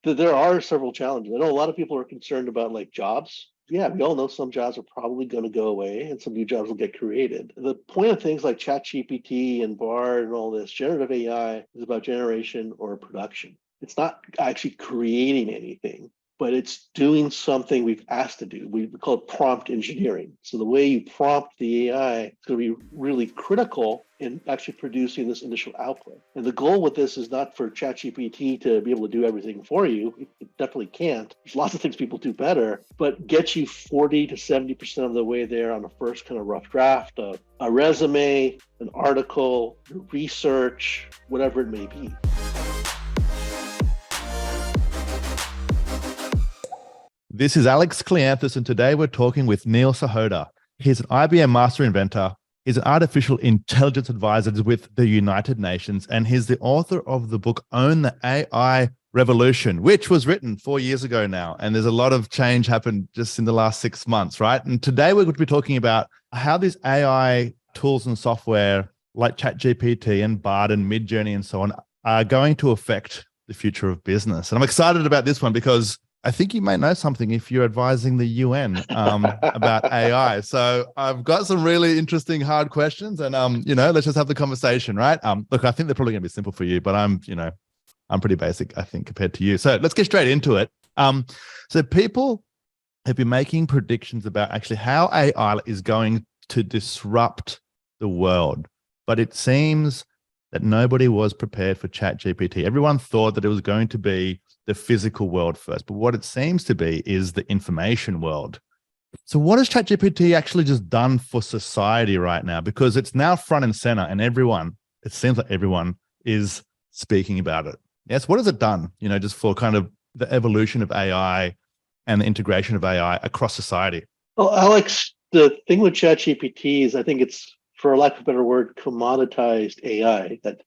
There are several challenges. I know a lot of people are concerned about like jobs. Yeah, we all know some jobs are probably going to go away and some new jobs will get created. The point of things like ChatGPT and Bard and all this, generative AI is about generation or production. It's not actually creating anything, but it's doing something we've asked to do. We call it prompt engineering. So the way you prompt the AI is going to be really critical in actually producing this initial output. And the goal with this is not for ChatGPT to be able to do everything for you. It definitely can't. There's lots of things people do better, but get you 40 to 70% of the way there on the first kind of rough draft of a resume, an article, research, whatever it may be. This is Alex Cleanthus, and today we're talking with Neil Sahota. He's an IBM Master Inventor. He's an artificial intelligence advisor with the United Nations, and he's the author of the book Own the AI Revolution, which was written 4 years ago now. And there's a lot of change happened just in the last 6 months, right? And today we're going to be talking about how these AI tools and software like ChatGPT and Bard and Midjourney and so on are going to affect the future of business. And I'm excited about this one because I think you may know something if you're advising the UN about AI. So I've got some really interesting, hard questions, and let's just have the conversation, right? Look, I think they're probably going to be simple for you, but I'm pretty basic, I think, compared to you. So let's get straight into it. So people have been making predictions about actually how AI is going to disrupt the world, but it seems that nobody was prepared for ChatGPT. Everyone thought that it was going to be the physical world first, but what it seems to be is the information world. So what has ChatGPT actually just done for society right now? Because it's now front and center, and it seems like everyone is speaking about it. Yes, what has it done, just for kind of the evolution of AI and the integration of AI across society? Well, Alex, the thing with ChatGPT is I think it's, for lack of a better word, commoditized AI, that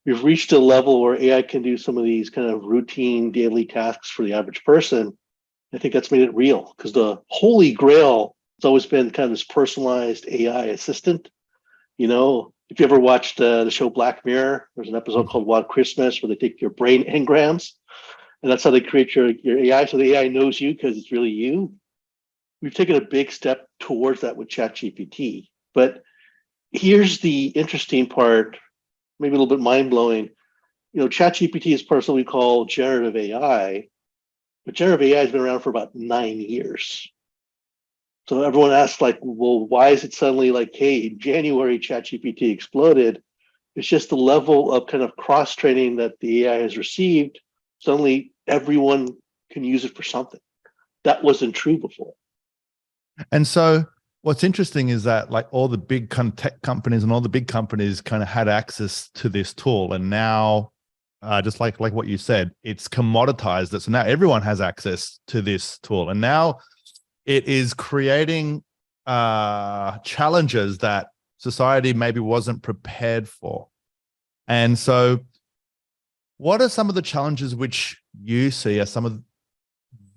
we've reached a level where AI can do some of these kind of routine daily tasks for the average person. I think that's made it real, because the holy grail has always been kind of this personalized AI assistant. If you ever watched the show Black Mirror, there's an episode called Wild Christmas where they take your brain engrams, and that's how they create your AI. So the AI knows you because it's really you. We've taken a big step towards that with ChatGPT. But here's the interesting part, maybe a little bit mind-blowing. ChatGPT is part of something we call generative AI, but generative AI has been around for about 9 years. So everyone asks, well, why is it suddenly hey, in January, ChatGPT exploded? It's just the level of kind of cross-training that the AI has received. Suddenly, everyone can use it for something. That wasn't true before. And so what's interesting is that all the big tech companies and all the big companies kind of had access to this tool. And now, just like what you said, it's commoditized it. So now everyone has access to this tool. And now it is creating challenges that society maybe wasn't prepared for. And so what are some of the challenges which you see as some of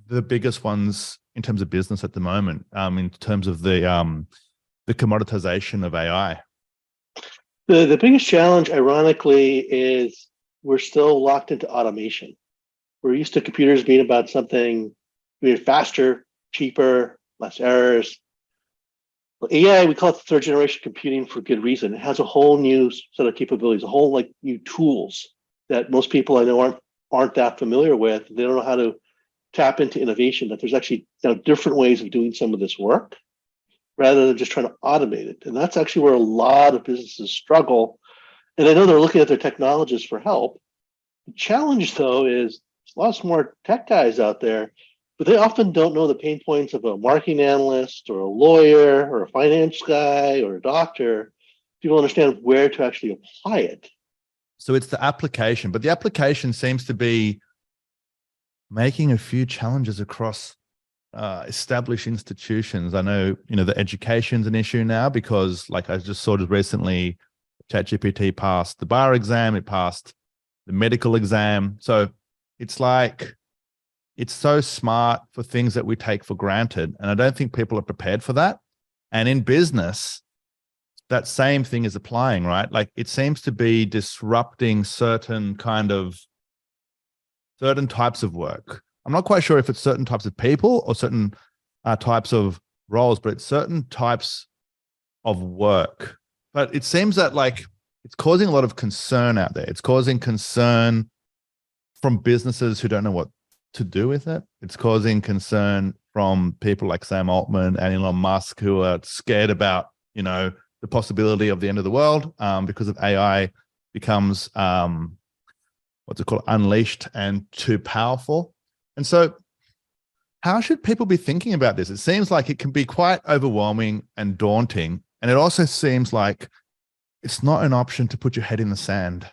the biggest ones in terms of business at the moment, in terms of the commoditization of AI? The biggest challenge, ironically, is we're still locked into automation. We're used to computers being about something faster, cheaper, less errors. Well, AI, we call it third generation computing for good reason. It has a whole new set of capabilities, a whole new tools that most people I know aren't that familiar with. They don't know how to tap into innovation, that there's actually different ways of doing some of this work rather than just trying to automate it. And that's actually where a lot of businesses struggle. And I know they're looking at their technologists for help. The challenge, though, is there's lots more tech guys out there, but they often don't know the pain points of a marketing analyst or a lawyer or a finance guy or a doctor. People understand where to actually apply it. So it's the application, but the application seems to be making a few challenges across established institutions. I know, the education's an issue now because, I just saw it recently, ChatGPT passed the bar exam, it passed the medical exam. So it's it's so smart for things that we take for granted. And I don't think people are prepared for that. And in business, that same thing is applying, right? It seems to be disrupting certain kind of certain types of work. I'm not quite sure if it's certain types of people or certain types of roles, but it's certain types of work. But it seems that like it's causing a lot of concern out there. It's causing concern from businesses who don't know what to do with it. It's causing concern from people like Sam Altman and Elon Musk who are scared about, the possibility of the end of the world because of AI becomes unleashed and too powerful. And so how should people be thinking about this? It seems like it can be quite overwhelming and daunting. And it also seems like it's not an option to put your head in the sand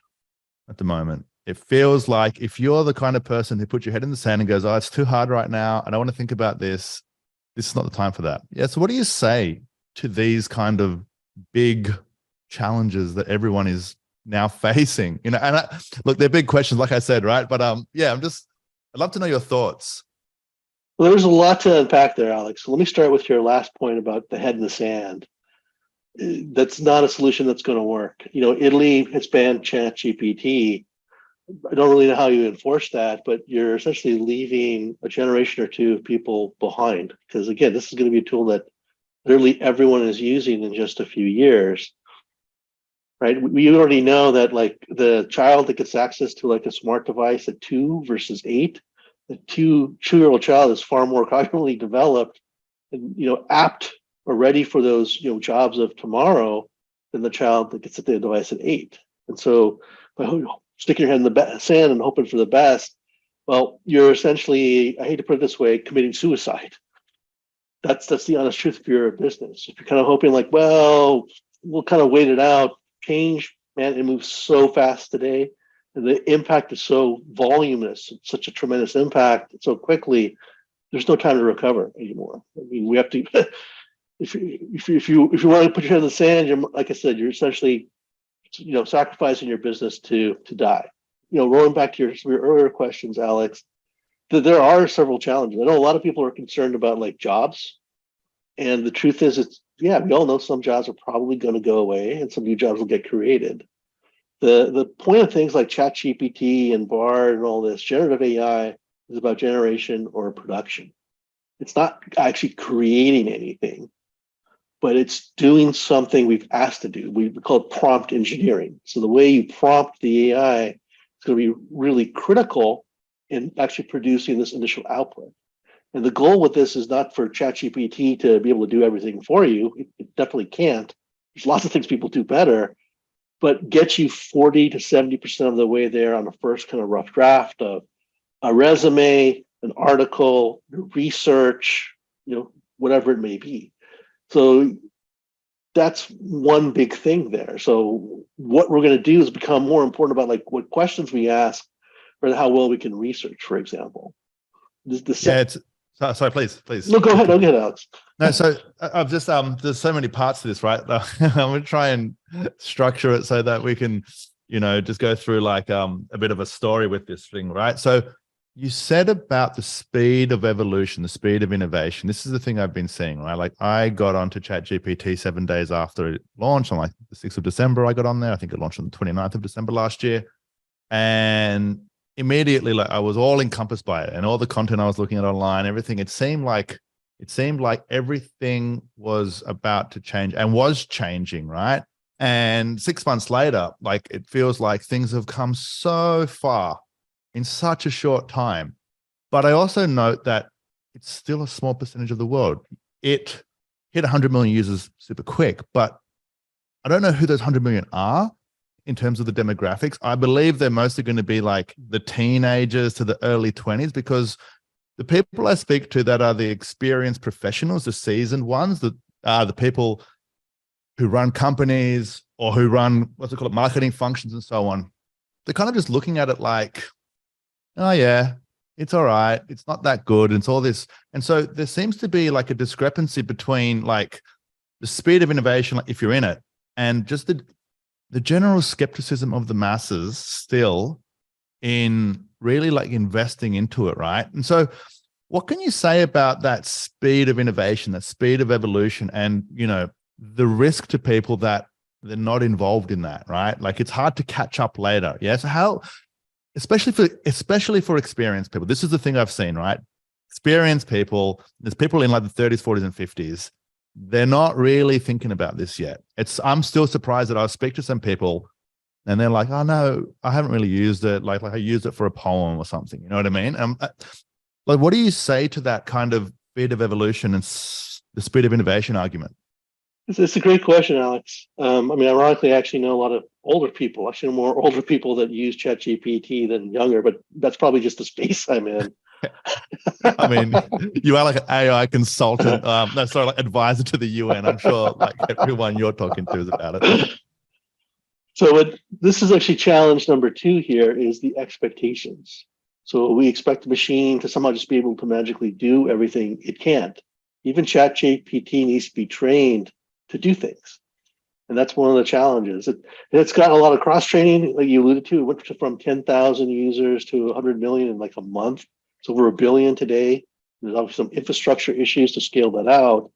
at the moment. It feels like if you're the kind of person who puts your head in the sand and goes, oh, it's too hard right now, I don't want to think about this, this is not the time for that. Yeah. So what do you say to these kind of big challenges that everyone is now facing? Look, they're big questions, like I said, right? But I'd love to know your thoughts. Well, there's a lot to unpack there, Alex. So let me start with your last point about the head in the sand. That's not a solution that's going to work. Italy has banned ChatGPT. I don't really know how you enforce that, but you're essentially leaving a generation or two of people behind. Because again, this is going to be a tool that literally everyone is using in just a few years. Right? We already know that like the child that gets access to like a smart device at 2 versus 8, the 2-year-old child is far more cognitively developed and apt or ready for those jobs of tomorrow than the child that gets at the device at 8. And so by sticking your head in the sand and hoping for the best, well, you're essentially, I hate to put it this way, committing suicide. That's the honest truth of your business. If you're kind of hoping like, well, we'll kind of wait it out, change, man, it moves so fast today. And the impact is so voluminous, it's such a tremendous impact so quickly, there's no time to recover anymore. I mean, we have to, if you want to put your head in the sand, you're, like I said, you're essentially, sacrificing your business to die. Rolling back to your earlier questions, Alex, there are several challenges. I know a lot of people are concerned about like jobs. And the truth is, we all know some jobs are probably going to go away and some new jobs will get created. The point of things like ChatGPT and Bard and all this, generative AI is about generation or production. It's not actually creating anything, but it's doing something we've asked to do. We call it prompt engineering. So the way you prompt the AI is going to be really critical in actually producing this initial output. And the goal with this is not for ChatGPT to be able to do everything for you. It definitely can't. There's lots of things people do better, but get you 40 to 70% of the way there on the first kind of rough draft of a resume, an article, research, whatever it may be. So that's one big thing there. So what we're going to do is become more important about like what questions we ask or how well we can research, for example. Sorry, please. No, go ahead, Alex. No, so I've just there's so many parts to this, right? I'm gonna try and structure it so that we can, just go through like a bit of a story with this thing, right? So you said about the speed of evolution, the speed of innovation. This is the thing I've been seeing, right? Like I got onto ChatGPT 7 days after it launched on like the 6th of December. I got on there. I think it launched on the 29th of December last year. And immediately, like I was all encompassed by it and all the content I was looking at online, everything. It seemed like everything was about to change and was changing, right? And 6 months later, like it feels like things have come so far in such a short time. But I also note that it's still a small percentage of the world. It hit 100 million users super quick, but I don't know who those 100 million are in terms of the demographics. I believe they're mostly going to be like the teenagers to the early 20s, because the people I speak to that are the experienced professionals, the seasoned ones, that are the people who run companies or who run, marketing functions and so on. They're kind of just looking at it like, oh yeah, it's all right. It's not that good. It's all this. And so there seems to be like a discrepancy between like the speed of innovation, like if you're in it, and just the general skepticism of the masses still in really like investing into it, right? And so what can you say about that speed of innovation, that speed of evolution, and, the risk to people that they're not involved in that, right? Like it's hard to catch up later. Yeah. So especially for experienced people. This is the thing I've seen, right? Experienced people, there's people in like the 30s, 40s, and 50s. They're not really thinking about this yet. I'm still surprised that I speak to some people and they're like, oh no, I haven't really used it. Like I used it for a poem or something. You know what I mean? Like, what do you say to that kind of speed of evolution and the speed of innovation argument? It's a great question, Alex. I mean, ironically, I actually know a lot of older people, actually more older people that use ChatGPT than younger, but that's probably just the space I'm in. I mean, you are like an AI consultant, like advisor to the UN. I'm sure like everyone you're talking to is about it. So this is actually challenge number 2 here is the expectations. So we expect the machine to somehow just be able to magically do everything. It can't. Even ChatGPT needs to be trained to do things. And that's one of the challenges. It's got a lot of cross-training, like you alluded to. It went from 10,000 users to 100 million in like a month. It's over 1 billion today. There's obviously some infrastructure issues to scale that out.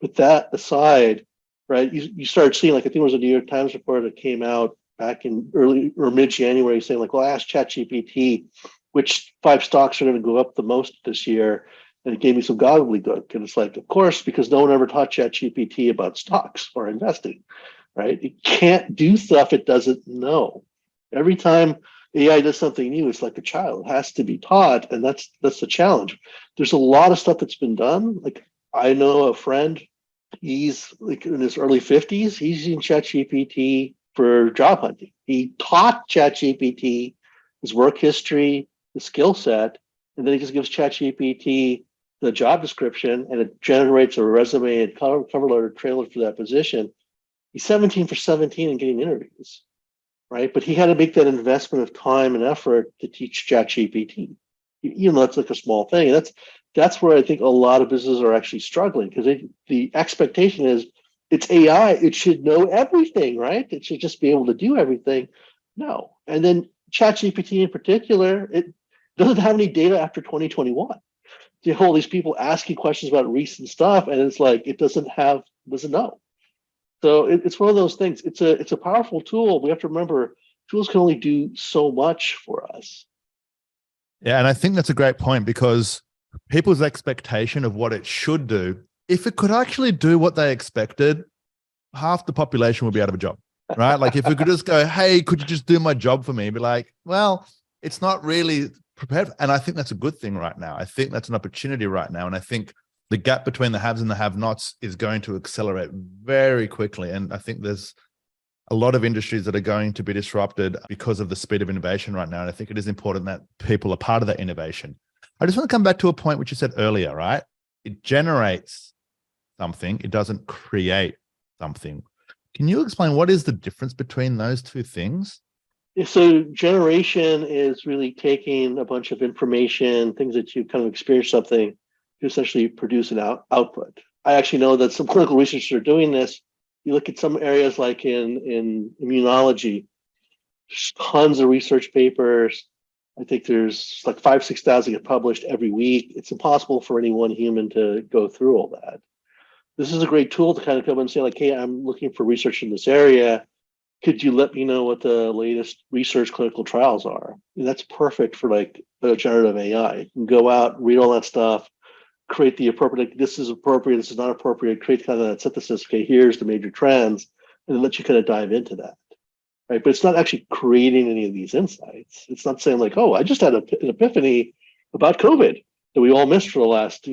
But that aside, right, you start seeing, like I think it was a New York Times report that came out back in early or mid-January saying like, well, I asked ChatGPT which 5 stocks are going to go up the most this year. And it gave me some gobbledygook. And it's like, of course, because no one ever taught ChatGPT about stocks or investing, right? It can't do stuff it doesn't know. Every time AI does something new, it's like a child. It has to be taught. And that's the challenge. There's a lot of stuff that's been done. Like I know a friend, he's like in his early 50s, he's using ChatGPT for job hunting. He taught ChatGPT his work history, his skill set, and then he just gives ChatGPT the job description and it generates a resume and cover letter trailer for that position. He's 17 for 17 and getting interviews, right? But he had to make that investment of time and effort to teach ChatGPT. You know, that's like a small thing. And that's where I think a lot of businesses are actually struggling because the expectation is it's AI. It should know everything, right? It should just be able to do everything. No. And then ChatGPT in particular, it doesn't have any data after 2021. You have all these people asking questions about recent stuff, and it's like it doesn't know. So it's one of those things. It's a powerful tool. We have to remember tools can only do so much for us. Yeah, and I think that's a great point because people's expectation of what it should do, if it could actually do what they expected, half the population would be out of a job, right? Like if we could just go, hey, could you just do my job for me? Be like, well, it's not really prepared. And I think that's a good thing right now. I think that's an opportunity right now. And I think the gap between the haves and the have-nots is going to accelerate very quickly. And I think there's a lot of industries that are going to be disrupted because of the speed of innovation right now. And I think it is important that people are part of that innovation. I just want to come back to a point which you said earlier, right? It generates something. It doesn't create something. Can you explain what is the difference between those two things? So generation is really taking a bunch of information, things that you kind of experience something to essentially produce an output. I actually know that some clinical researchers are doing this. You look at some areas like in immunology, there's tons of research papers. I think there's like 6,000 get published every week. It's impossible for any one human to go through all that. This is a great tool to kind of come and say like, hey, I'm looking for research in this area. Could you let me know what the latest research clinical trials are? And that's perfect for like the generative AI. You can go out, read all that stuff, create the appropriate, like, this is appropriate, this is not appropriate, create kind of that synthesis. Okay, here's the major trends, and then let you kind of dive into that. Right. But it's not actually creating any of these insights. It's not saying like, oh, I just had an epiphany about COVID that we all missed for the last,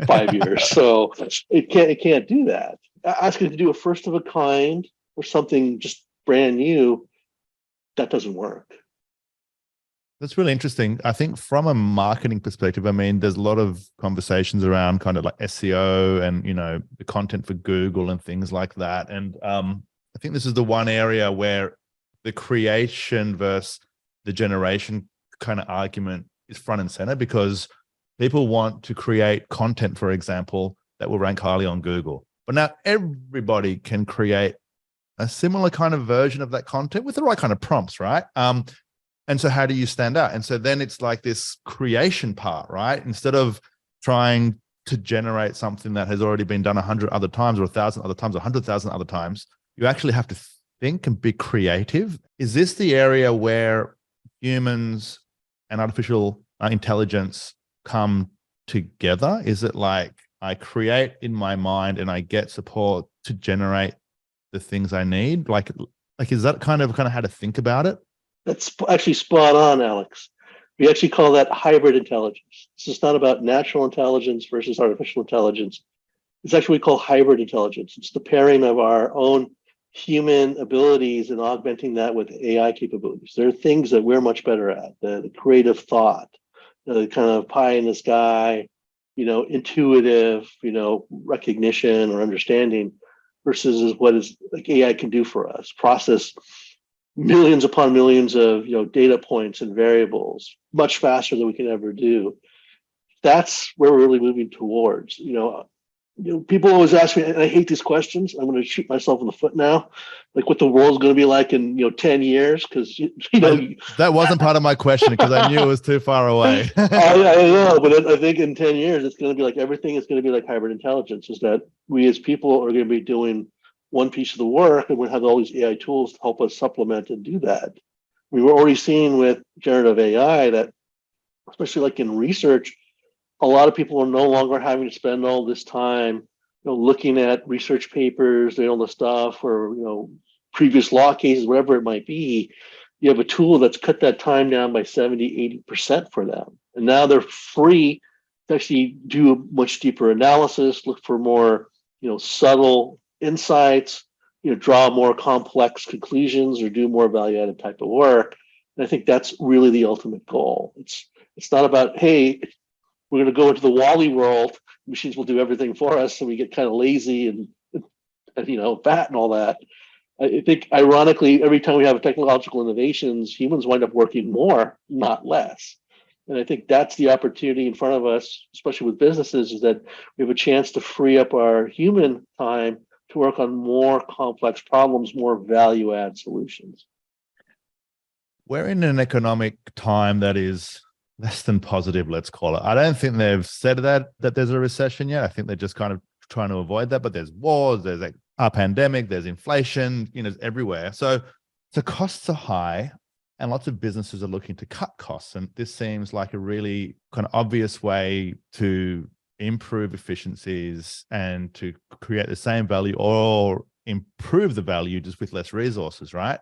5 years. So it can't do that. Asking it to do a first of a kind or something just brand new, that doesn't work. That's really interesting. I think from a marketing perspective, I mean, there's a lot of conversations around kind of like SEO and, the content for Google and things like that. And I think this is the one area where the creation versus the generation kind of argument is front and center because people want to create content, for example, that will rank highly on Google. But now everybody can create a similar kind of version of that content with the right kind of prompts, right? And so how do you stand out? And so then it's like this creation part, right? Instead of trying to generate something that has already been done 100 other times or 1,000 other times or 100,000 other times, you actually have to think and be creative. Is this the area where humans and artificial intelligence come together? Is it like I create in my mind and I get support to generate the things I need? Like is that kind of how to think about it? That's actually spot on, Alex. We actually call that hybrid intelligence. This is not about natural intelligence versus artificial intelligence. It's actually what we call hybrid intelligence. It's the pairing of our own human abilities and augmenting that with AI capabilities. There are things that we're much better at, the creative thought, the kind of pie in the sky, intuitive, recognition or understanding versus what is like AI can do for us, process millions upon millions of data points and variables much faster than we can ever do. That's where we're really moving towards. People always ask me, and I hate these questions. I'm going to shoot myself in the foot now, like what the world's going to be like in 10 years, because that wasn't part of my question because I knew it was too far away. I know, but I think in 10 years it's going to be like everything is going to be like hybrid intelligence. Is that we as people are going to be doing one piece of the work, and we have all these AI tools to help us supplement and do that. We were already seeing with generative AI that, especially like in research, a lot of people are no longer having to spend all this time, looking at research papers, all the stuff, or previous law cases, whatever it might be. You have a tool that's cut that time down by 70, 80% for them, and now they're free to actually do a much deeper analysis, look for more, subtle insights, draw more complex conclusions, or do more value-added type of work. And I think that's really the ultimate goal. It's not about, hey, we're going to go into the Wall-E world, machines will do everything for us, and we get kind of lazy and fat and all that. I think, ironically, every time we have technological innovations, humans wind up working more, not less. And I think that's the opportunity in front of us, especially with businesses, is that we have a chance to free up our human time to work on more complex problems, more value-add solutions. We're in an economic time that is less than positive, let's call it. I don't think they've said that there's a recession yet. I think they're just kind of trying to avoid that, but there's wars, there's a pandemic, there's inflation, it's everywhere. So costs are high and lots of businesses are looking to cut costs. And this seems like a really kind of obvious way to improve efficiencies and to create the same value or improve the value just with less resources, right?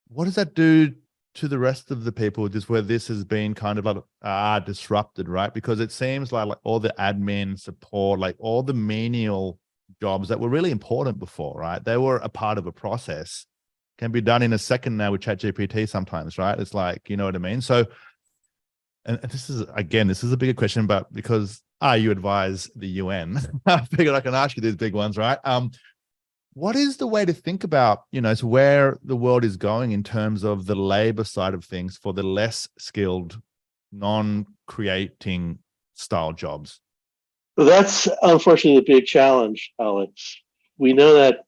What does that do to the rest of the people, just where this has been kind of like disrupted, right? Because it seems like all the admin support, like all the menial jobs that were really important before, right? They were a part of a process, can be done in a second now with ChatGPT sometimes, right? It's like, you know what I mean? So, and this is a bigger question, but because you advise the UN, I figured I can ask you these big ones, right? What is the way to think about, so where the world is going in terms of the labor side of things for the less skilled, non-creating style jobs? That's unfortunately the big challenge, Alex. We know that,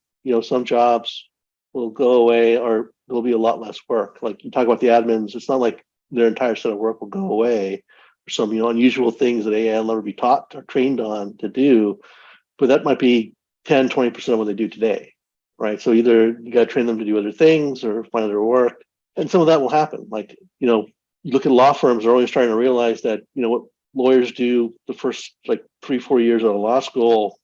some jobs will go away or there'll be a lot less work. Like you talk about the admins, it's not like their entire set of work will go away or some, unusual things that AI will never be taught or trained on to do, but that might be 10, 20% of what they do today, right? So either you got to train them to do other things or find other work. And some of that will happen. Like, you look at law firms are always trying to realize that, what lawyers do the first like 3-4 years out of law school,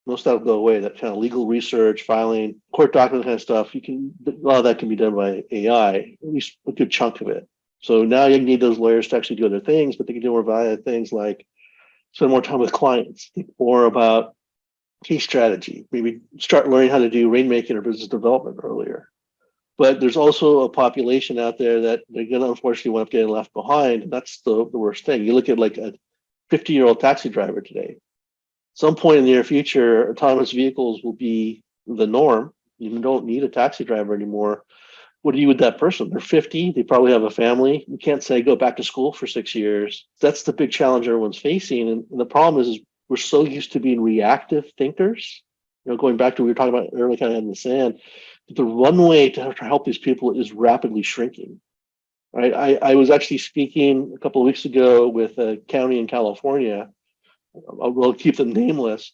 most of that will go away. That kind of legal research, filing, court document kind of stuff, a lot of that can be done by AI, at least a good chunk of it. So now you need those lawyers to actually do other things, but they can do more valuable things like spend more time with clients, think more about case strategy, maybe start learning how to do rainmaking or business development earlier. But there's also a population out there that they're going to unfortunately wind up getting left behind. And that's the worst thing. You look at like a 50-year-old taxi driver today. Some point in the near future, autonomous vehicles will be the norm. You don't need a taxi driver anymore. What do you with that person? They're 50. They probably have a family. You can't say go back to school for 6 years. That's the big challenge everyone's facing. And the problem is we're so used to being reactive thinkers. Going back to what we were talking about earlier, kind of in the sand, the runway to help these people is rapidly shrinking. Right? I was actually speaking a couple of weeks ago with a county in California. We'll keep them nameless,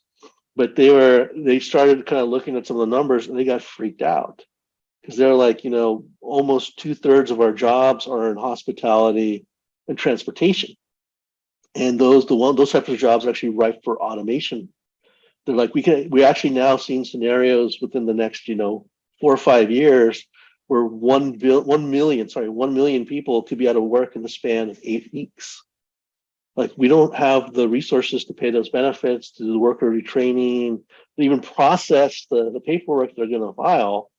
but they started kind of looking at some of the numbers and they got freaked out because they're like, almost 2/3 of our jobs are in hospitality and transportation. And those types of jobs are actually ripe for automation. They're like, we actually now seen scenarios within the next, 4 or 5 years where 1 million people could be out of work in the span of 8 weeks. Like, we don't have the resources to pay those benefits, to do the worker retraining, to even process the paperwork they're going to file.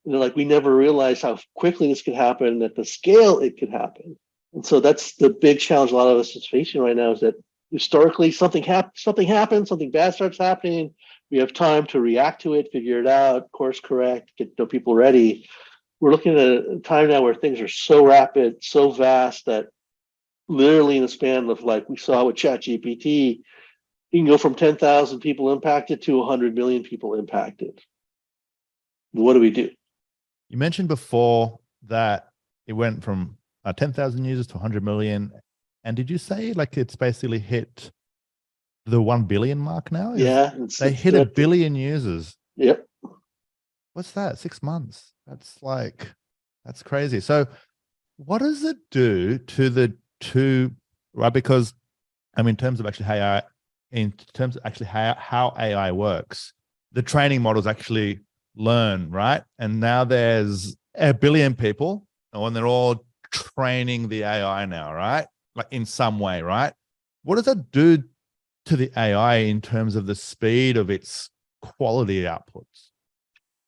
And they're like, we never realized how quickly this could happen, at the scale it could happen. And so that's the big challenge a lot of us is facing right now, is that historically something happens, something bad starts happening. We have time to react to it, figure it out, course correct, get people ready. We're looking at a time now where things are so rapid, so vast, that literally in the span of, like we saw with ChatGPT, you can go from 10,000 people impacted to 100 million people impacted. What do we do? You mentioned before that it went from 10,000 users to 100 million. And did you say like it's basically hit the 1 billion mark now? Yeah. They hit 1 billion users. Yep. What's that? 6 months. That's crazy. So what does it do to the two, right? Because in terms of actually how AI works, the training models actually learn, right? And now there's 1 billion people and they're all training the AI now, right? Like in some way, right? What does that do to the AI in terms of the speed of its quality outputs?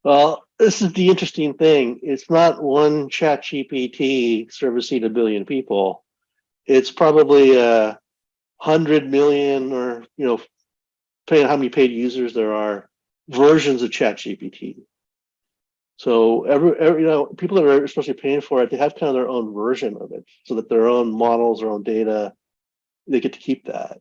Well, this is the interesting thing. It's not one ChatGPT servicing 1 billion people. It's probably 100 million, or depending on how many paid users there are, versions of ChatGPT. So every people that are especially paying for it, they have kind of their own version of it, so that their own models, their own data, they get to keep that.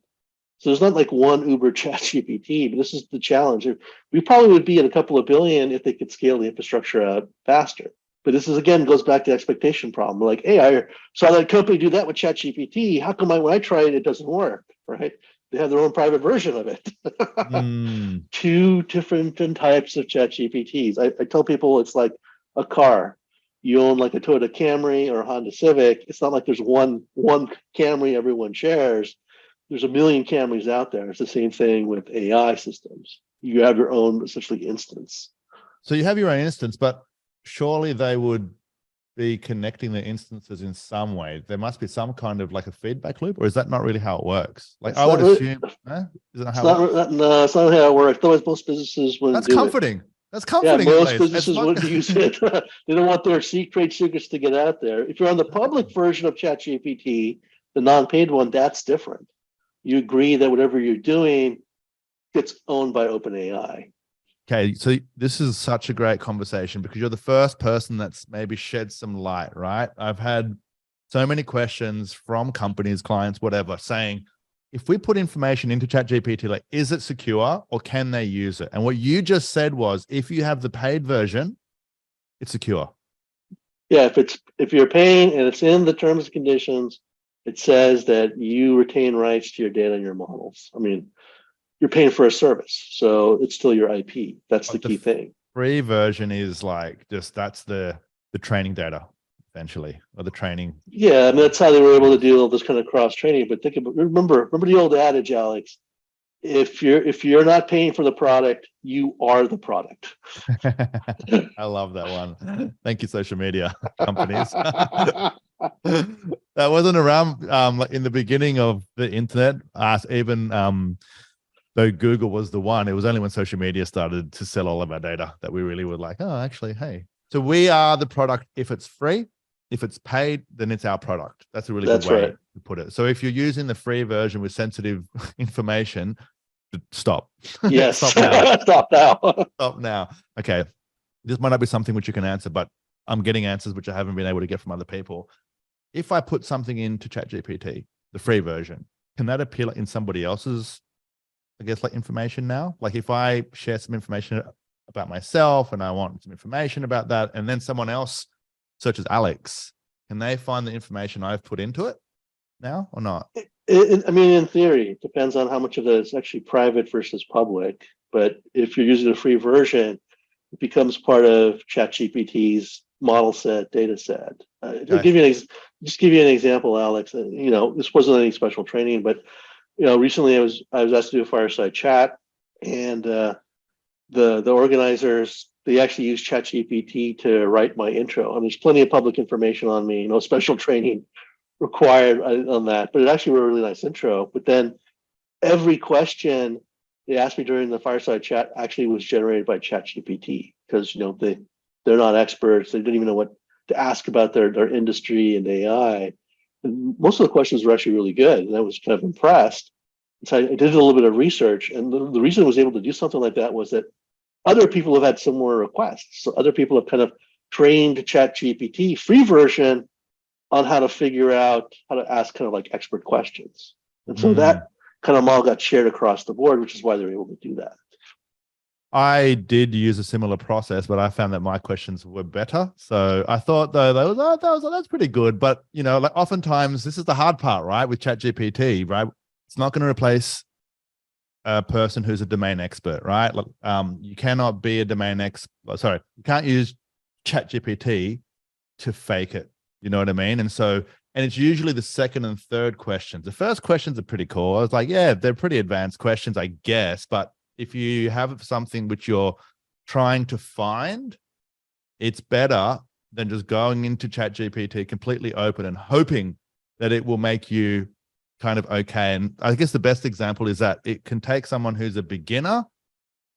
So there's not like one Uber ChatGPT, but this is the challenge. We probably would be at a couple of billion if they could scale the infrastructure out faster. But this is, again, goes back to the expectation problem. Like, hey, I saw that company do that with ChatGPT. How come when I try it, it doesn't work, right? They have their own private version of it. Two different types of ChatGPTs. I tell people it's like a car. You own like a Toyota Camry or a Honda Civic. It's not like there's one Camry everyone shares. There's 1 million Camrys out there. It's the same thing with AI systems. You have your own, essentially, instance. So you have your own instance, but surely they would be connecting the instances in some way. There must be some kind of like a feedback loop, or is that not really how it works? Like, I would assume, is that how it works? No, it's not how it works. Otherwise, most businesses wouldn't do comforting. it. That's comforting. Yeah, most businesses wouldn't use it. They don't want their trade secrets to get out there. If you're on the public version of ChatGPT, the non-paid one, that's different. You agree that whatever you're doing gets owned by OpenAI. Okay, so this is such a great conversation because you're the first person that's maybe shed some light, right? I've had so many questions from companies, clients, whatever, saying, if we put information into ChatGPT, like, is it secure or can they use it? And what you just said was, if you have the paid version, it's secure. Yeah, if you're paying and it's in the terms and conditions, it says that you retain rights to your data and your models. I mean, you're paying for a service, so it's still your IP. That's the key thing. Free version is like that's the training data, essentially, or the training. Yeah, and that's how they were able to do all this kind of cross training. But remember the old adage, Alex. If you're not paying for the product, you are the product. I love that one. Thank you, social media companies. That wasn't around in the beginning of the internet. Even though Google was the one, it was only when social media started to sell all of our data that we really were like, oh, actually, hey. So we are the product if it's free. If it's paid, then it's our product. That's a really good way to put it. So if you're using the free version with sensitive information, stop. Yes. Stop now. Stop now. Stop now. Okay. This might not be something which you can answer, but I'm getting answers which I haven't been able to get from other people. If I put something into ChatGPT, the free version, can that appear in somebody else's, I guess, like information now? Like if I share some information about myself and I want some information about that, and then someone else searches Alex, can they find the information I've put into it now or not? I mean, in theory, it depends on how much of that is actually private versus public. But if you're using the free version, it becomes part of ChatGPT's model set, data set. I'll Okay. just give you an example, Alex. This wasn't any special training, but recently I was asked to do a fireside chat, and the organizers, they actually used ChatGPT to write my intro. And there's plenty of public information on me, no special training required on that, but it actually wrote a really nice intro. But then every question they asked me during the fireside chat actually was generated by ChatGPT, because they're not experts. They didn't even know what to ask about their industry and AI. And most of the questions were actually really good, and I was kind of impressed. So I did a little bit of research, and the reason I was able to do something like that was that other people have had similar requests. So other people have kind of trained ChatGPT, free version, on how to figure out how to ask kind of like expert questions. And so that kind of model got shared across the board, which is why they're able to do that. I did use a similar process, but I found that my questions were better. So I thought, though, that's pretty good. But like oftentimes this is the hard part, right? With ChatGPT, right? It's not going to replace a person who's a domain expert, right? Like, you cannot be a domain expert. Sorry, you can't use ChatGPT to fake it. You know what I mean? And it's usually the second and third questions. The first questions are pretty cool. I was like, yeah, they're pretty advanced questions, I guess. But if you have something which you're trying to find, it's better than just going into ChatGPT completely open and hoping that it will make you kind of okay. And I guess the best example is that it can take someone who's a beginner,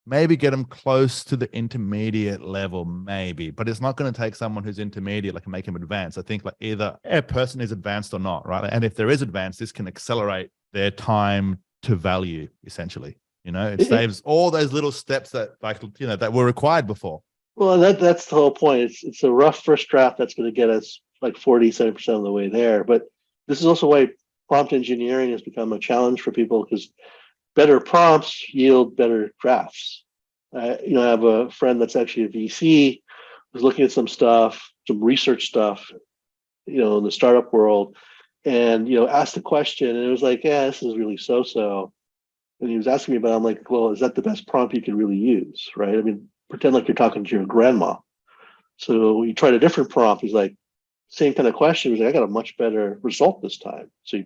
maybe get them close to the intermediate level, maybe, but it's not going to take someone who's intermediate, like, and make them advanced. I think like either a person is advanced or not, right? And if there is advanced, this can accelerate their time to value, essentially. It saves all those little steps that that were required before. Well, that's the whole point. It's a rough first draft that's going to get us like 40-70% of the way there. But this is also why prompt engineering has become a challenge for people, because better prompts yield better drafts. I have a friend that's actually a VC who's looking at some research stuff, in the startup world, and asked the question, and it was like, yeah, this is really so-so. And he was asking me about it. I'm like, well, is that the best prompt you can really use, right? I mean, pretend like you're talking to your grandma. So you tried a different prompt. He's like, same kind of question. He's like, I got a much better result this time. So you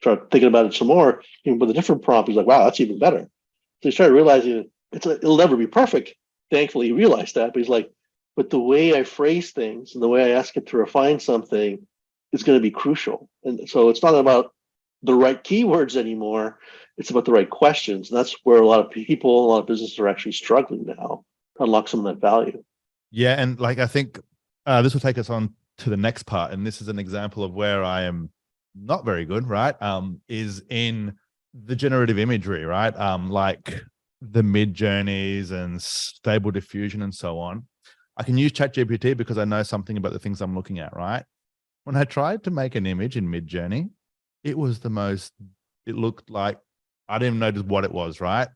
start thinking about it some more, even with a different prompt. He's like, wow, that's even better. So he started realizing it'll never be perfect. Thankfully, he realized that. But he's like, but the way I phrase things and the way I ask it to refine something is going to be crucial. And so it's not about the right keywords anymore. It's about the right questions. And that's where a lot of people, a lot of businesses are actually struggling now to unlock some of that value. Yeah. And like, I think this will take us on to the next part. And this is an example of where I am not very good, right? Is in the generative imagery, right? Like the mid journeys and stable diffusion and so on. I can use ChatGPT because I know something about the things I'm looking at, right? When I tried to make an image in mid journey, it looked like I didn't even notice what it was, right?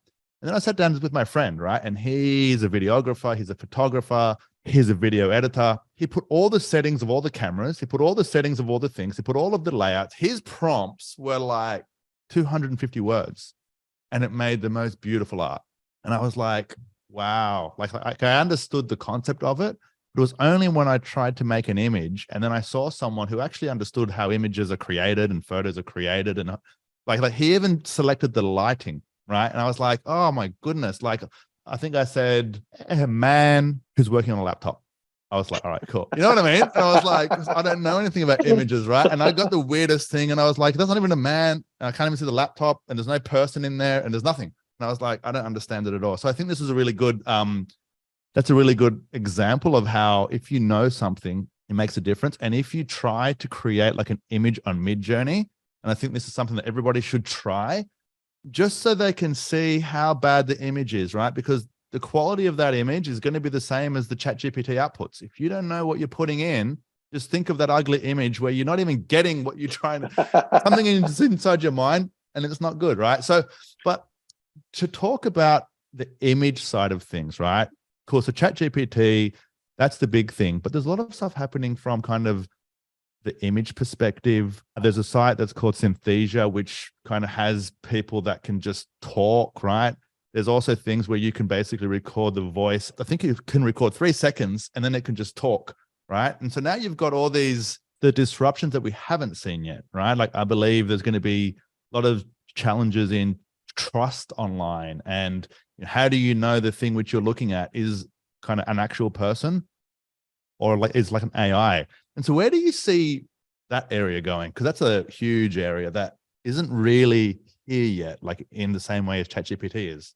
And then I sat down with my friend, right? And he's a videographer, he's a photographer, he's a video editor. He put all the settings of all the cameras, he put all the settings of all the things, he put all of the layouts. His prompts were like 250 words, and it made the most beautiful art. And I was like, wow, like I understood the concept of it. But it was only when I tried to make an image, and then I saw someone who actually understood how images are created and photos are created, and like he even selected the lighting, right? And I was like, oh my goodness, like I think I said, a man who's working on a laptop. I was like, all right, cool. You know what I mean? And I was like, I don't know anything about images, right? And I got the weirdest thing, and I was like, that's not even a man, and I can't even see the laptop, and there's no person in there, and there's nothing. And I was like, I don't understand it at all. So I think this is a really good, that's a really good example of how if you know something, it makes a difference. And if you try to create like an image on Midjourney, and I think this is something that everybody should try, just so they can see how bad the image is, right? Because the quality of that image is going to be the same as the ChatGPT outputs. If you don't know what you're putting in, just think of that ugly image where you're not even getting what you're trying to, something inside your mind, and it's not good, right? So, but to talk about the image side of things, right? Of course, the ChatGPT, that's the big thing, but there's a lot of stuff happening from kind of the image perspective. There's a site that's called Synthesia, which kind of has people that can just talk, right? There's also things where you can basically record the voice. I think you can record 3 seconds and then it can just talk, right? And so now you've got all the disruptions that we haven't seen yet, right? Like I believe there's going to be a lot of challenges in trust online, and how do you know the thing which you're looking at is kind of an actual person or like is like an AI? And so where do you see that area going? Because that's a huge area that isn't really here yet, like in the same way as ChatGPT is.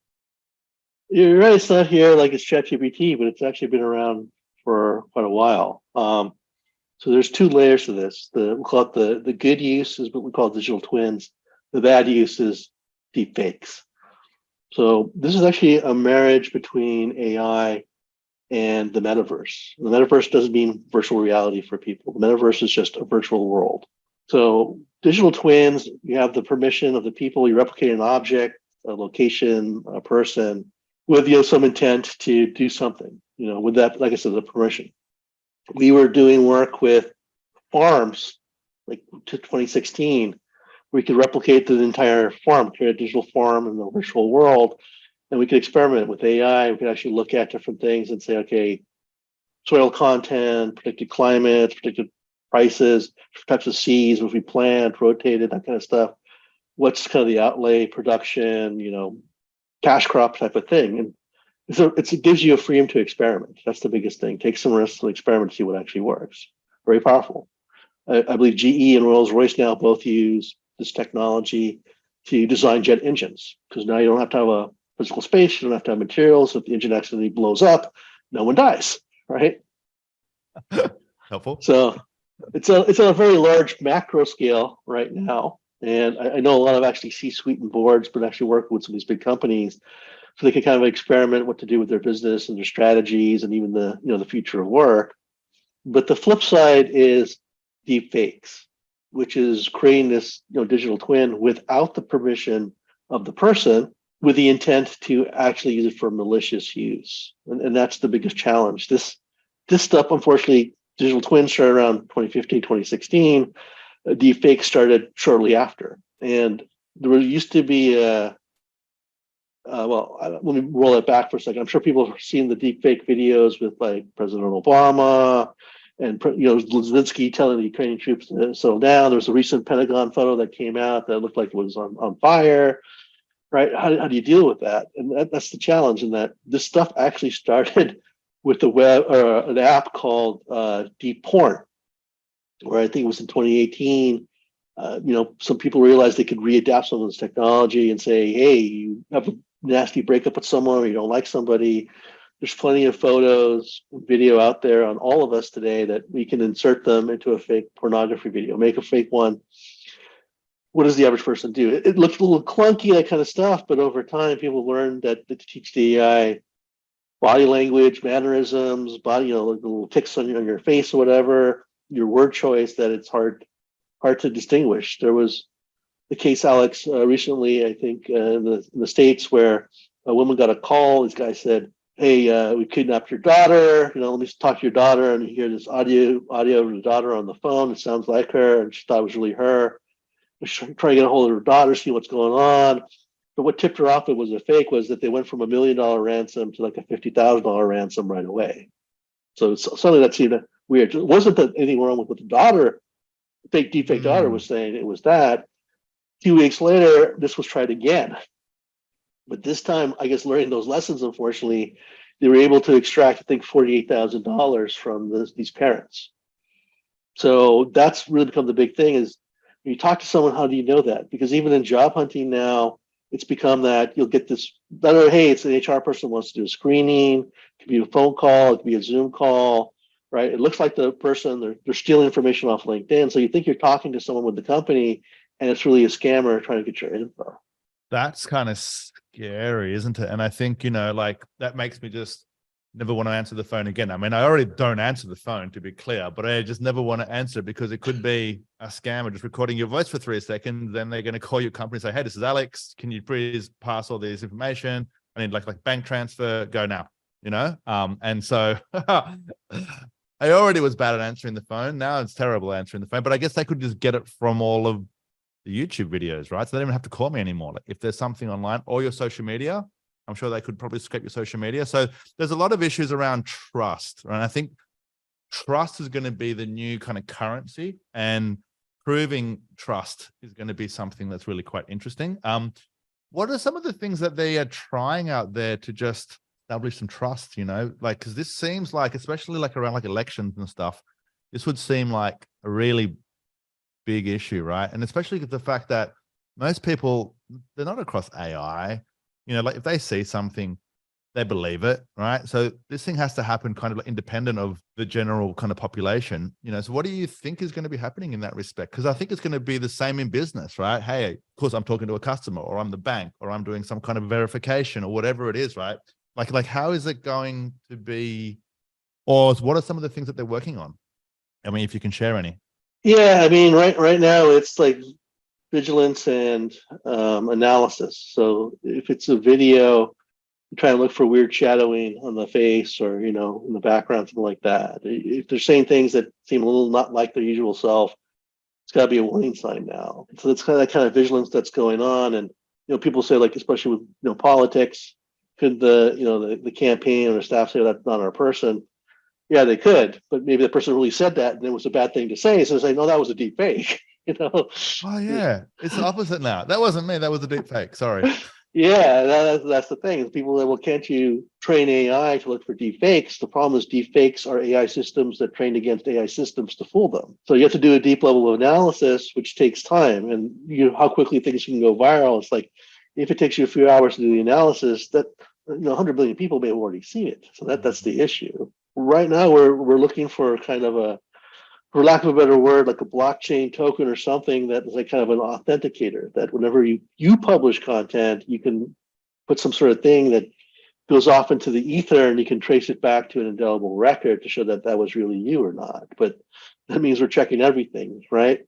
You're right. It's not here like it's ChatGPT, but it's actually been around for quite a while. So there's 2 layers to this. We'll call it the good use is what we call digital twins. The bad use is deepfakes. So this is actually a marriage between AI and the metaverse. The metaverse doesn't mean virtual reality for people. The metaverse is just a virtual world. So digital twins, you have the permission of the people. You replicate an object, a location, a person, with some intent to do something. With that, like I said, the permission. We were doing work with farms, like to 2016. We could replicate the entire farm, create a digital farm in the virtual world, and we could experiment with AI. We could actually look at different things and say, okay, soil content, predicted climates, predicted prices, types of seeds, if we plant, rotated, that kind of stuff. What's kind of the outlay, production, cash crop type of thing. And so it gives you a freedom to experiment. That's the biggest thing. Take some risks and experiment, see what actually works. Very powerful. I believe GE and Rolls-Royce now both use this technology to design jet engines, because now you don't have to have a physical space, you don't have to have materials. If the engine accidentally blows up, no one dies, right? Helpful. So it's on a very large macro scale right now. And I know a lot of actually C-suite and boards, but actually work with some of these big companies, so they can kind of experiment what to do with their business and their strategies and even the future of work. But the flip side is deepfakes, which is creating this digital twin without the permission of the person, with the intent to actually use it for malicious use. And that's the biggest challenge. This stuff, unfortunately, digital twins started around 2015, 2016. Deepfake started shortly after. And there used to be let me roll it back for a second. I'm sure people have seen the deepfake videos with like President Obama and Zelensky telling the Ukrainian troops to settle down. There was a recent Pentagon photo that came out that looked like it was on fire. Right? How do you deal with that? And that's the challenge. In that this stuff actually started with the web or an app called Deep Porn, where I think it was in 2018. Some people realized they could readapt some of this technology and say, hey, you have a nasty breakup with someone, or you don't like somebody. There's plenty of photos, video out there on all of us today that we can insert them into a fake pornography video, make a fake one. What does the average person do? It looks a little clunky, that kind of stuff, but over time, people learn that to teach the AI body language, mannerisms, little ticks on your face or whatever, your word choice, that it's hard to distinguish. There was the case, Alex, recently, I think, in the States, where a woman got a call. This guy said, hey, we kidnapped your daughter. Let me talk to your daughter. And you hear this audio of the daughter on the phone. It sounds like her. And she thought it was really her. Trying to get a hold of her daughter, see what's going on. But what tipped her off it was a fake was that they went from $1 million ransom to like a $50,000 ransom right away. So it's something that seemed weird. It wasn't that anything wrong with what the daughter, deepfake daughter, was saying. It was that. 2 weeks later, this was tried again. But this time, I guess, learning those lessons, unfortunately, they were able to extract, I think, $48,000 from these parents. So that's really become the big thing is, when you talk to someone, how do you know that? Because even in job hunting now, it's become that you'll get this better, hey, it's an HR person wants to do a screening, it could be a phone call, it could be a Zoom call, right? It looks like the person, they're stealing information off LinkedIn. So you think you're talking to someone with the company, and it's really a scammer trying to get your info. That's kind of scary, isn't it? And I think, like that makes me just never want to answer the phone again. I mean, I already don't answer the phone, to be clear, but I just never want to answer, because it could be a scammer just recording your voice for 3 seconds. Then they're going to call your company and say, hey, this is Alex. Can you please pass all this information? I need like bank transfer, go now, And so I already was bad at answering the phone. Now it's terrible answering the phone, but I guess they could just get it from all of the YouTube videos, right? So they don't even have to call me anymore. Like if there's something online or your social media, I'm sure they could probably scrape your social media. So there's a lot of issues around trust, right? And I think trust is going to be the new kind of currency, and proving trust is going to be something that's really quite interesting. What are some of the things that they are trying out there to just establish some trust, like, because this seems like, especially like around like elections and stuff, this would seem like a really big issue, right? And especially the fact that most people, they're not across AI, like if they see something, they believe it, right? So this thing has to happen kind of like independent of the general kind of population, so what do you think is going to be happening in that respect? Because I think it's going to be the same in business, right? Hey, of course I'm talking to a customer, or I'm the bank, or I'm doing some kind of verification, or whatever it is, right? Like how is it going to be, or what are some of the things that they're working on? I mean, if you can share any. Yeah, I mean, right now it's like vigilance and analysis. So if it's a video, you try and look for weird shadowing on the face, or in the background, something like that. If they're saying things that seem a little not like their usual self, it's got to be a warning sign now. So that's kind of that kind of vigilance that's going on. And people say, like, especially with politics, could the campaign or the staff say that's not our person? Yeah, they could, but maybe the person really said that and it was a bad thing to say. So they say, no, that was a deep fake. Oh yeah, it's the opposite now. That wasn't me. That was a deep fake. Sorry. Yeah, that's the thing. People say, well, can't you train AI to look for deep fakes? The problem is deep fakes are AI systems that trained against AI systems to fool them. So you have to do a deep level of analysis, which takes time. And how quickly things can go viral. It's like, if it takes you a few hours to do the analysis, that 100 billion people may have already seen it. So that's the issue. Right now, we're looking for kind of a, for lack of a better word, like a blockchain token or something that is like kind of an authenticator, that whenever you publish content, you can put some sort of thing that goes off into the ether, and you can trace it back to an indelible record to show that that was really you or not. But that means we're checking everything, right?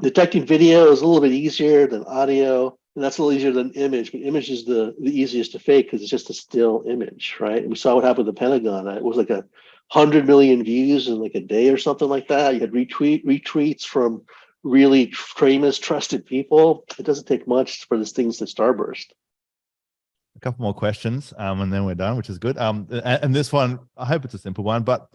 Detecting video is a little bit easier than audio, and that's a little easier than image. But image is the easiest to fake because it's just a still image, right? And we saw what happened with the Pentagon. It was like 100 million views in like a day or something like that. You had retweets from really famous, trusted people. It doesn't take much for these things to starburst. A couple more questions, and then we're done, which is good. And this one, I hope it's a simple one, but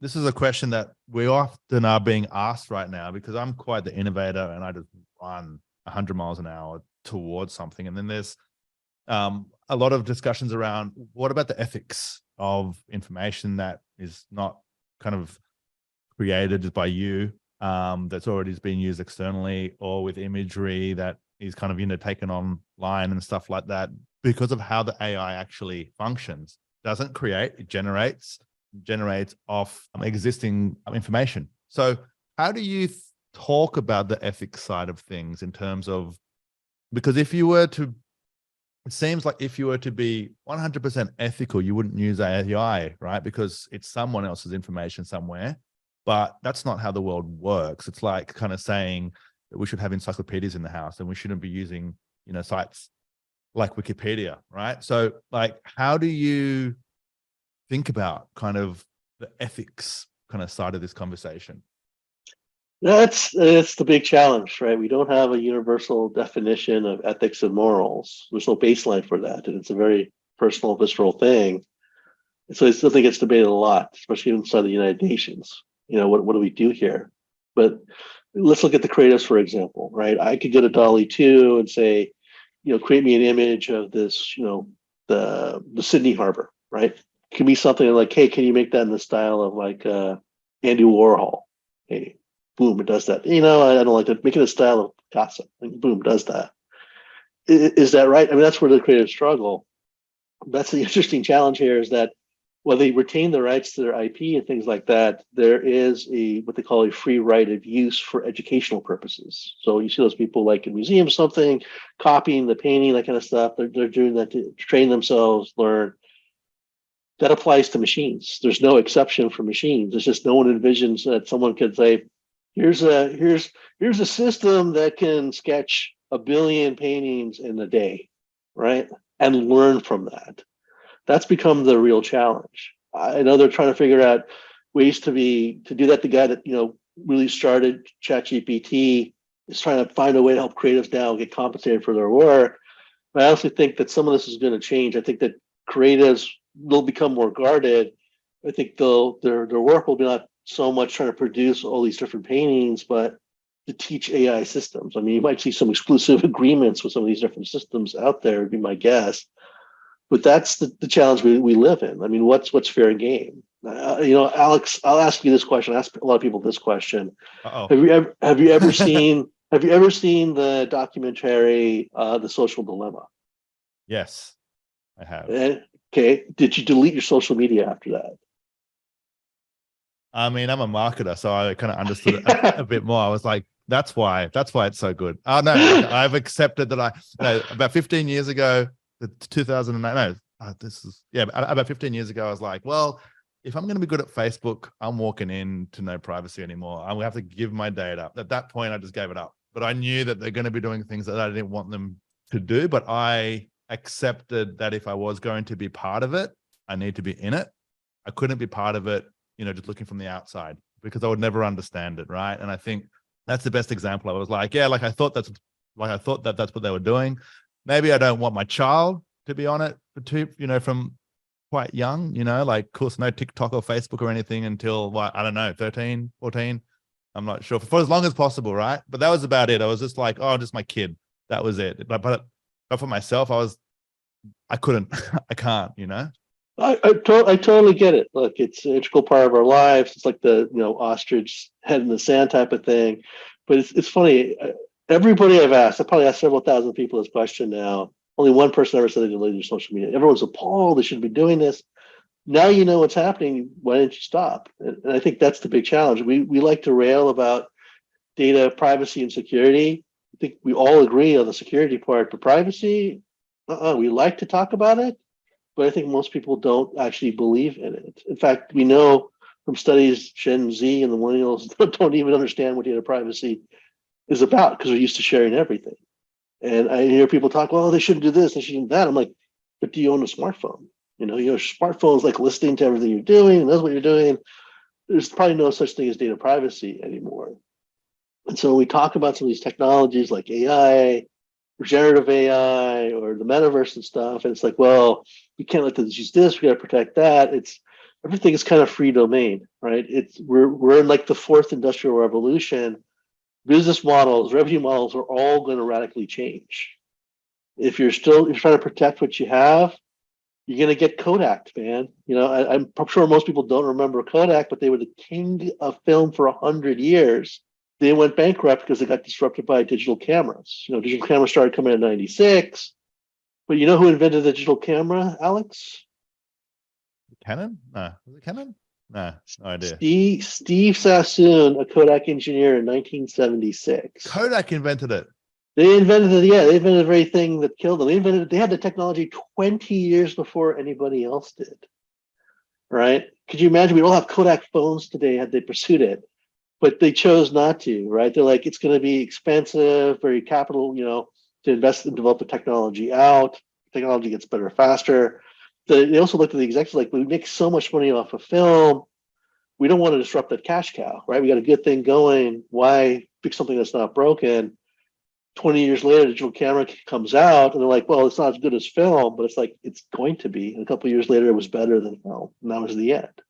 this is a question that we often are being asked right now, because I'm quite the innovator and I just run 100 miles an hour towards something. And then there's a lot of discussions around, what about the ethics of information that is not kind of created by you, that's already been used externally, or with imagery that is kind of taken online and stuff like that, because of how the AI actually functions. Doesn't create, it generates off existing information. So how do you talk about the ethics side of things, in terms of, because it seems like if you were to be 100% ethical, you wouldn't use AI, right? Because it's someone else's information somewhere. But that's not how the world works. It's like kind of saying that we should have encyclopedias in the house, and we shouldn't be using, sites like Wikipedia, right? So like, how do you think about kind of the ethics kind of side of this conversation? It's the big challenge, right? We don't have a universal definition of ethics and morals. There's no baseline for that, and it's a very personal, visceral thing. So I still think it's debated a lot, especially inside the United Nations. What do we do here? But let's look at the creatives, for example, right? I could go to Dolly 2 and say, create me an image of this, the Sydney Harbor, right? It can be something like, hey, can you make that in the style of like Andy Warhol? Hey, boom, it does that. I don't like to make it a style of Picasso. Like, boom, does that. Is that right? I mean, that's where the creative struggle. That's the interesting challenge here, is that while they retain the rights to their IP and things like that, there is what they call a free right of use for educational purposes. So you see those people like in museums, something, copying the painting, that kind of stuff. They're doing that to train themselves, learn. That applies to machines. There's no exception for machines. It's just no one envisions that someone could say, here's a system that can sketch 1 billion paintings in a day, right? And learn from that. That's become the real challenge. I know they're trying to figure out ways to do that. The guy that really started ChatGPT is trying to find a way to help creatives now get compensated for their work. I honestly think that some of this is going to change. I think that creatives will become more guarded. I think their work will be not so much trying to produce all these different paintings, but to teach AI systems. I mean, you might see some exclusive agreements with some of these different systems out there, would be my guess. But that's the challenge we live in. I mean, what's fair game? Alex, I'll ask you this question. I ask a lot of people this question. Uh-oh. Have you ever seen the documentary The Social Dilemma? Yes, I have. Okay. Did you delete your social media after that? I mean, I'm a marketer, so I kind of understood it a bit more. I was like, that's why it's so good. Oh no, like I've accepted that about 15 years ago, 2009, about 15 years ago, I was like, well, if I'm going to be good at Facebook, I'm walking into no privacy anymore. I will have to give my data. At that point, I just gave it up. But I knew that they're going to be doing things that I didn't want them to do. But I accepted that if I was going to be part of it, I need to be in it. I couldn't be part of it, just looking from the outside, because I would never understand it, right? And I think that's the best example. I was like, yeah, I thought that's what they were doing. Maybe I don't want my child to be on it from quite young, like, of course, no TikTok or Facebook or anything until, I don't know, 13, 14. I'm not sure, for as long as possible, right? But that was about it. I was just like, oh, just my kid. That was it. But for myself, I couldn't, I can't, I totally get it. Look, it's an integral part of our lives. It's like the ostrich head in the sand type of thing. But it's funny. Everybody I've asked, I've probably asked several thousand people this question now. Only one person ever said they deleted their social media. Everyone's appalled. They should be doing this. Now you know what's happening. Why didn't you stop? And I think that's the big challenge. We like to rail about data privacy and security. I think we all agree on the security part, but privacy, we like to talk about it, but I think most people don't actually believe in it. In fact, we know from studies, Gen Z and the millennials don't even understand what data privacy is about because they're used to sharing everything. And I hear people talk, well, they shouldn't do this, they shouldn't do that. I'm like, but do you own a smartphone? Your smartphone's like listening to everything you're doing, knows what you're doing. There's probably no such thing as data privacy anymore. And so when we talk about some of these technologies like AI, regenerative AI, or the metaverse and stuff, and it's like, well, we can't let them use this, we got to protect that. Everything is kind of free domain, right? We're in like the fourth industrial revolution. Business models, revenue models are all going to radically change. If you're trying to protect what you have, you're going to get Kodak, man. I'm sure most people don't remember Kodak, but they were the king of film for 100 years. They went bankrupt because they got disrupted by digital cameras. Digital cameras started coming in '96. But you know who invented the digital camera, Alex? Canon? No. Was it Canon? No idea. Steve Sassoon, a Kodak engineer in 1976. Kodak invented it. They invented it, yeah. They invented the very thing that killed them. They had the technology 20 years before anybody else did. Right? Could you imagine? We all have Kodak phones today had they pursued it, but they chose not to, right? They're like, it's going to be expensive, very capital, to invest and develop the technology out. Technology gets better faster. They also looked at the executives like, we make so much money off of film. We don't want to disrupt that cash cow, right? We got a good thing going. Why fix something that's not broken? 20 years later, the digital camera comes out, and they're like, well, it's not as good as film, but it's like, it's going to be. And a couple of years later, it was better than film. And that was the end.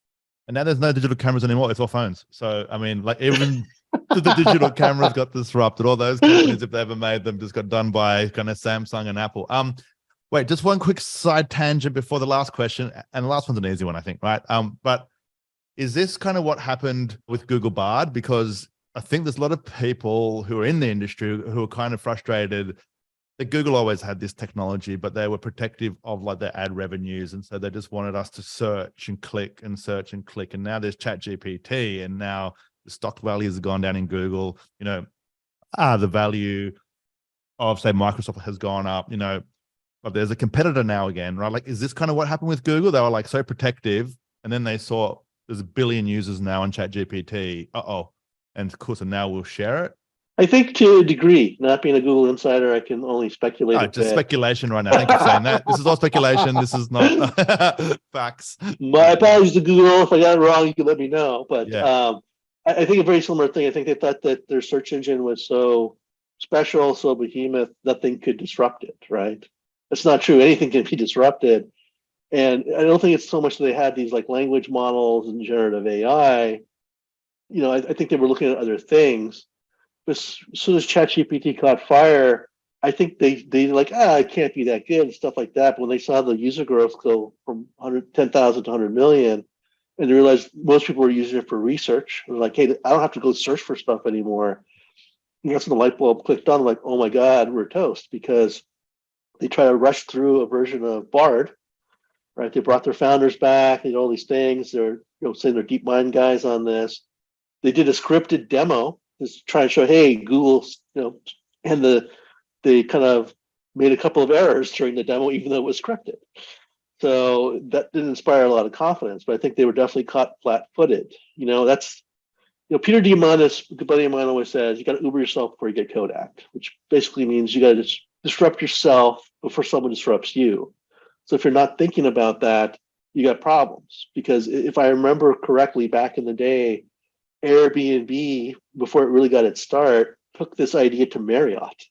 And now there's no digital cameras anymore. It's all phones. So, I mean, like, even the digital cameras got disrupted. All those companies, if they ever made them, just got done by kind of Samsung and Apple. Wait, just one quick side tangent before the last question. And the last one's an easy one, I think, right? But is this kind of what happened with Google Bard? Because I think there's a lot of people who are in the industry who are kind of frustrated that Google always had this technology, but they were protective of like their ad revenues. And so they just wanted us to search and click and search and click. And now there's ChatGPT, and now the stock values have gone down in Google. The value of, say, Microsoft has gone up, but there's a competitor now again, right? Like, is this kind of what happened with Google? They were like so protective, and then they saw there's 1 billion users now on ChatGPT. And of course, and now we'll share it. I think to a degree, not being a Google insider, I can only speculate. Just speculation right now. Thank you for saying that. This is all speculation. This is not facts. My apologies to Google. If I got it wrong, you can let me know. But yeah. I think a very similar thing. I think they thought that their search engine was so special, so behemoth, nothing could disrupt it, right? That's not true. Anything can be disrupted. And I don't think it's so much that they had these like language models and generative AI. I think they were looking at other things. But as soon as ChatGPT caught fire, I think they like, it can't be that good and stuff like that. But when they saw the user growth go from 10,000 to 100 million, and they realized most people were using it for research, they're like, hey, I don't have to go search for stuff anymore. And that's when the light bulb clicked on, like, oh my God, we're toast, because they try to rush through a version of Bard, right? They brought their founders back, they did all these things. They're saying they're deep mind guys on this. They did a scripted demo, just trying to show, hey, Google, and they kind of made a couple of errors during the demo, even though it was scripted. So that didn't inspire a lot of confidence, but I think they were definitely caught flat-footed. That's Peter Diamandis, a good buddy of mine, always says you got to Uber yourself before you get Kodak, which basically means you got to disrupt yourself before someone disrupts you. So if you're not thinking about that, you got problems. Because if I remember correctly, back in the day, Airbnb, before it really got its start, took this idea to Marriott.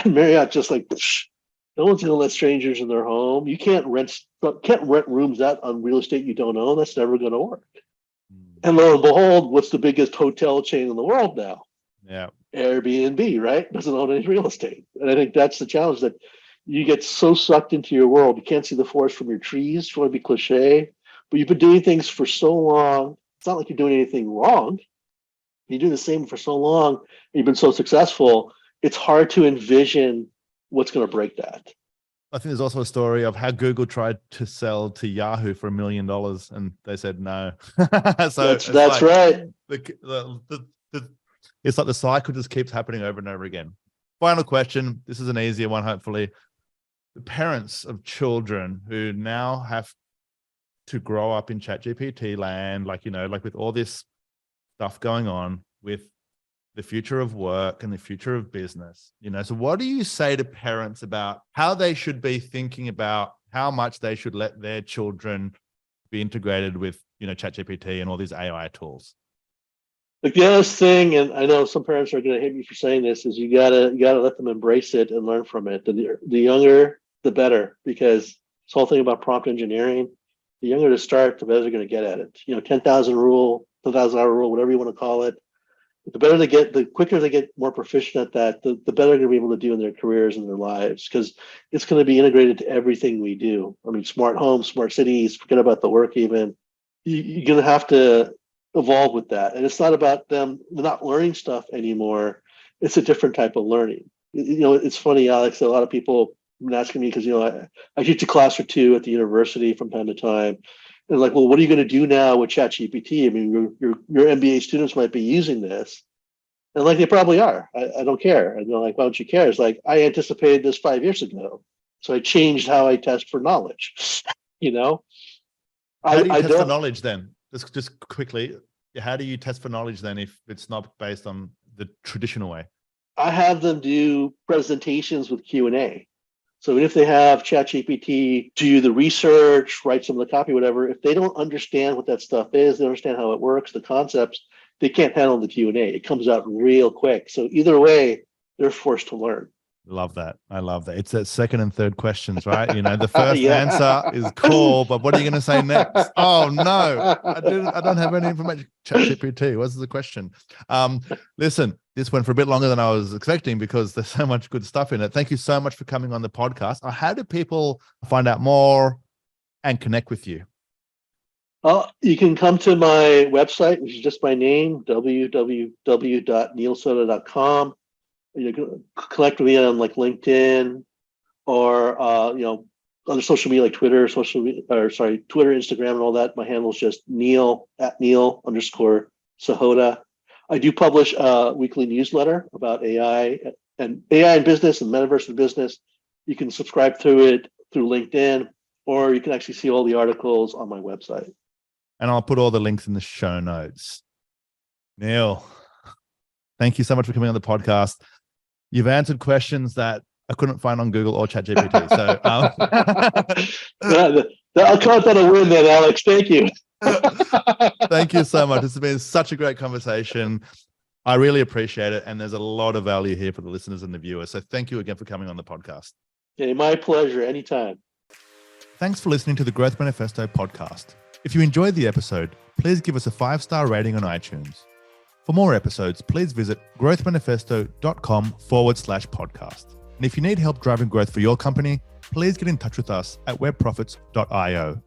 And Marriott just like, no one's going to let strangers in their home. You can't rent rooms out on real estate you don't own. That's never going to work. And lo and behold, what's the biggest hotel chain in the world now? Yeah. Airbnb, right? Doesn't own any real estate. And I think that's the challenge, that you get so sucked into your world, you can't see the forest from your trees. If you want to be cliche, but you've been doing things for so long. It's not like you're doing anything wrong. You're doing the same for so long, and you've been so successful. It's hard to envision what's going to break that. I think there's also a story of how Google tried to sell to Yahoo for $1 million and they said no. So that's like, right. It's like the cycle just keeps happening over and over again. Final question. This is an easier one, hopefully. The parents of children who now have to grow up in ChatGPT land, like with all this stuff going on with the future of work and the future of business, so what do you say to parents about how they should be thinking about how much they should let their children be integrated with, ChatGPT and all these AI tools? Like the other thing, and I know some parents are going to hate me for saying this, is you gotta let them embrace it and learn from it. The younger, the better, because this whole thing about prompt engineering, the younger to start, the better they're going to get at it. 10,000 rule, 10,000 hour rule, whatever you want to call it. The better they get, the quicker they get more proficient at that, the better they're going to be able to do in their careers and their lives, because it's going to be integrated to everything we do. I mean, smart homes, smart cities, forget about the work even. You're going to have to evolve with that. And it's not about them not learning stuff anymore. It's a different type of learning. It's funny, Alex, a lot of people have been asking me, because, I teach a class or two at the university from time to time. And like, well, what are you going to do now with ChatGPT? I mean, your MBA students might be using this. And like, they probably are. I don't care. And they're like, why don't you care? It's like, I anticipated this 5 years ago. So I changed how I test for knowledge. How do you I test for don't. knowledge then? Just quickly, how do you test for knowledge then if it's not based on the traditional way? I have them do presentations with Q&A. So if they have ChatGPT do the research, write some of the copy, whatever, if they don't understand what that stuff is, they understand how it works, the concepts, they can't handle the Q&A. It comes out real quick. So either way, they're forced to learn. Love that. I love that. It's that second and third questions, right? The first Yeah. answer is cool, but what are you going to say next? Oh no, I don't have any information. ChatGPT, what's the question? Listen, this went for a bit longer than I was expecting because there's so much good stuff in it. Thank you so much for coming on the podcast. How do people find out more and connect with you? You can come to my website, which is just my name, www.neilsahota.com. You can connect with me on like LinkedIn or other social media like Twitter, Twitter, Instagram, and all that. My handle is just Neil @Neil_Sahota. I do publish a weekly newsletter about AI in business and metaverse in business. You can subscribe to it through LinkedIn, or you can actually see all the articles on my website. And I'll put all the links in the show notes. Neil, thank you so much for coming on the podcast. You've answered questions that I couldn't find on Google or ChatGPT. So I'll count that a win then, Alex. Thank you. Thank you so much. This has been such a great conversation. I really appreciate it. And there's a lot of value here for the listeners and the viewers. So thank you again for coming on the podcast. Okay, my pleasure. Anytime. Thanks for listening to the Growth Manifesto podcast. If you enjoyed the episode, please give us a 5-star rating on iTunes. For more episodes, please visit growthmanifesto.com/podcast. And if you need help driving growth for your company, please get in touch with us at webprofits.io.